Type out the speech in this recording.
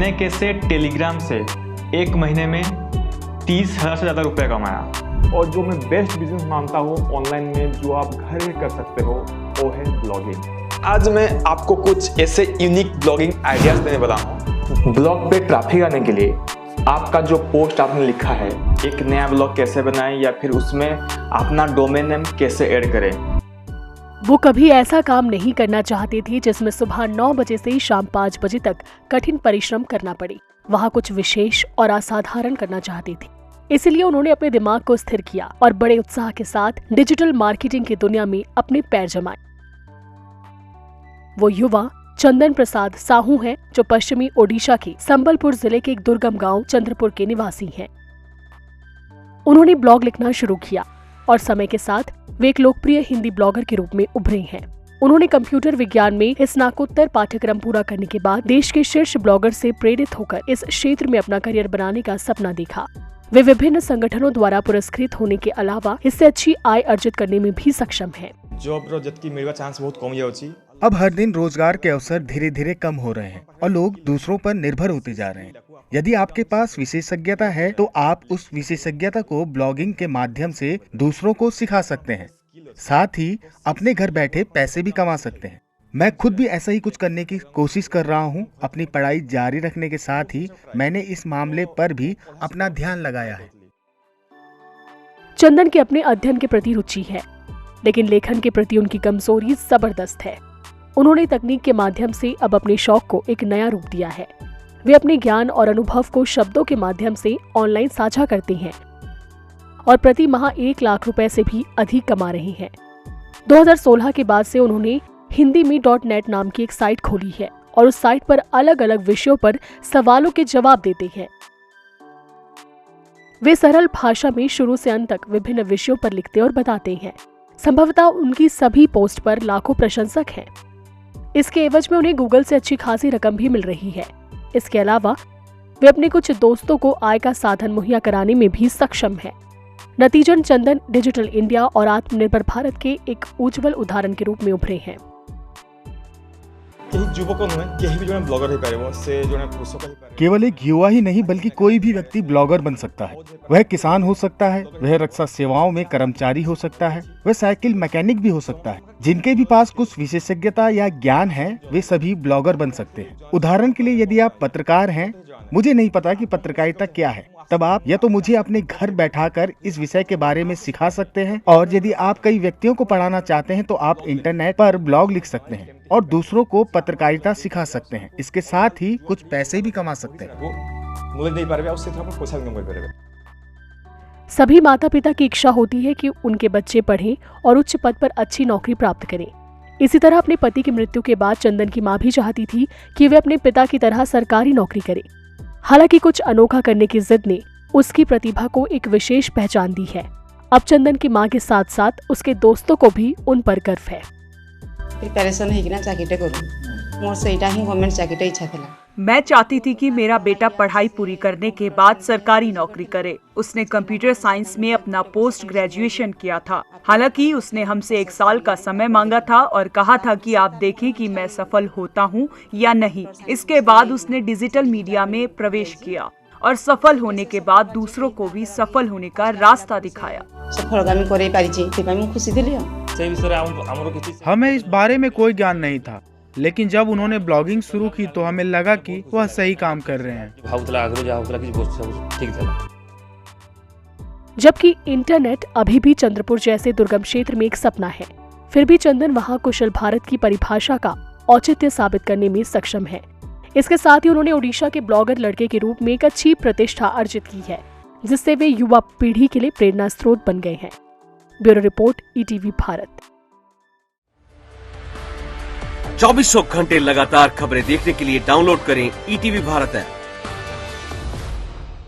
मैंने कैसे टेलीग्राम से एक महीने में 30,000 से ज़्यादा रुपये कमाया। और जो मैं बेस्ट बिजनेस मानता हूँ ऑनलाइन में जो आप घर में कर सकते हो वो है ब्लॉगिंग। आज मैं आपको कुछ ऐसे यूनिक ब्लॉगिंग आइडियाज देने वाला हूँ। ब्लॉग पे ट्रैफिक आने के लिए आपका जो पोस्ट आपने लिखा है, एक नया ब्लॉग कैसे बनाएं या फिर उसमें अपना डोमेन नेम कैसे ऐड करें। वो कभी ऐसा काम नहीं करना चाहती थी जिसमें सुबह 9 बजे से शाम 5 बजे तक कठिन परिश्रम करना पड़े। वहाँ कुछ विशेष और असाधारण करना चाहती थी। इसलिए उन्होंने अपने दिमाग को स्थिर किया और बड़े उत्साह के साथ डिजिटल मार्केटिंग की दुनिया में अपने पैर जमाए। वो युवा चंदन प्रसाद साहू हैं, जो पश्चिमी ओडिशा के संबलपुर जिले के एक दुर्गम गांव चंद्रपुर के निवासी हैं। उन्होंने ब्लॉग लिखना शुरू किया और समय के साथ वे एक लोकप्रिय हिंदी ब्लॉगर के रूप में उभरे हैं। उन्होंने कंप्यूटर विज्ञान में स्नातकोत्तर पाठ्यक्रम पूरा करने के बाद देश के शीर्ष ब्लॉगर से प्रेरित होकर इस क्षेत्र में अपना करियर बनाने का सपना देखा। वे विभिन्न संगठनों द्वारा पुरस्कृत होने के अलावा इससे अच्छी आय अर्जित करने में भी सक्षम है। जॉब की मिलवा चांस बहुत कम जाउची। अब हर दिन रोजगार के अवसर धीरे धीरे कम हो रहे हैं और लोग दूसरों पर निर्भर होते जा रहे हैं। यदि आपके पास विशेषज्ञता है तो आप उस विशेषज्ञता को ब्लॉगिंग के माध्यम से दूसरों को सिखा सकते हैं। साथ ही अपने घर बैठे पैसे भी कमा सकते हैं। मैं खुद भी ऐसा ही कुछ करने की कोशिश कर रहा हूं। अपनी पढ़ाई जारी रखने के साथ ही मैंने इस मामले पर भी अपना ध्यान लगाया है। चंदन के अपने अध्ययन के प्रति रुचि है, लेकिन लेखन के प्रति उनकी कमजोरी जबरदस्त है। उन्होंने तकनीक के माध्यम से अब अपने शौक को एक नया रूप दिया है। वे अपने ज्ञान और अनुभव को शब्दों के माध्यम से ऑनलाइन साझा करते हैं और प्रति माह 1 लाख रुपए से भी अधिक कमा रहे हैं। 2016 के बाद से उन्होंने हिंदी में .net नाम की एक साइट खोली है और उस साइट पर अलग अलग विषयों पर सवालों के जवाब देते हैं। वे सरल भाषा में शुरू से अंत तक विभिन्न विषयों पर लिखते और बताते हैं। संभवतः उनकी सभी पोस्ट पर लाखों प्रशंसक हैं। इसके एवज में उन्हें गूगल से अच्छी खासी रकम भी मिल रही है। इसके अलावा वे अपने कुछ दोस्तों को आय का साधन मुहैया कराने में भी सक्षम है। नतीजन चंदन डिजिटल इंडिया और आत्मनिर्भर भारत के एक उज्जवल उदाहरण के रूप में उभरे हैं। केवल एक युवा ही नहीं बल्कि कोई भी व्यक्ति ब्लॉगर बन सकता है। वह किसान हो सकता है, वह रक्षा सेवाओं में कर्मचारी हो सकता है, वह साइकिल मैकेनिक भी हो सकता है। जिनके भी पास कुछ विशेषज्ञता या ज्ञान है वे सभी ब्लॉगर बन सकते हैं। उदाहरण के लिए यदि आप पत्रकार हैं, मुझे नहीं पता कि पत्रकारिता क्या है, तब आप या तो मुझे अपने घर बैठाकर इस विषय के बारे में सिखा सकते हैं, और यदि आप कई व्यक्तियों को पढ़ाना चाहते हैं तो आप इंटरनेट पर ब्लॉग लिख सकते हैं और दूसरों को पत्रकारिता सिखा सकते हैं। इसके साथ ही कुछ पैसे भी कमा सकते हैं। सभी माता पिता की इच्छा होती है कि उनके बच्चे पढ़ें और उच्च पद पर अच्छी नौकरी प्राप्त करें। इसी तरह अपने पति की मृत्यु के बाद चंदन की मां भी चाहती थी कि वे अपने पिता की तरह सरकारी नौकरी करें। हालांकि कुछ अनोखा करने की जिद ने उसकी प्रतिभा को एक विशेष पहचान दी है। अब चंदन की मां के साथ साथ उसके दोस्तों को भी उन पर गर्व है। प्रिपरेशन है कि ना चाकरी करूं, मोर से इटा ही गवर्नमेंट चाकरी इच्छा थला। मैं चाहती थी कि मेरा बेटा पढ़ाई पूरी करने के बाद सरकारी नौकरी करे। उसने कंप्यूटर साइंस में अपना पोस्ट ग्रेजुएशन किया था। हालांकि उसने हमसे 1 साल का समय मांगा था और कहा था कि आप देखें कि मैं सफल होता हूं या नहीं। इसके बाद उसने डिजिटल मीडिया में प्रवेश किया और सफल होने के बाद दूसरों को भी सफल होने का रास्ता दिखाया। हमें इस बारे में कोई ज्ञान नहीं था, लेकिन जब उन्होंने ब्लॉगिंग शुरू की तो हमें लगा कि वह सही काम कर रहे हैं। जबकि इंटरनेट अभी भी चंद्रपुर जैसे दुर्गम क्षेत्र में एक सपना है, फिर भी चंदन वहां कुशल भारत की परिभाषा का औचित्य साबित करने में सक्षम है। इसके साथ ही उन्होंने ओडिशा के ब्लॉगर लड़के के रूप में एक अच्छी प्रतिष्ठा अर्जित की है, जिससे वे युवा पीढ़ी के लिए प्रेरणा स्रोत बन गए हैं। Bureau report, ETV Bharat. 24 घंटे लगातार खबरें देखने के लिए डाउनलोड करें ईटीवी भारत ऐप।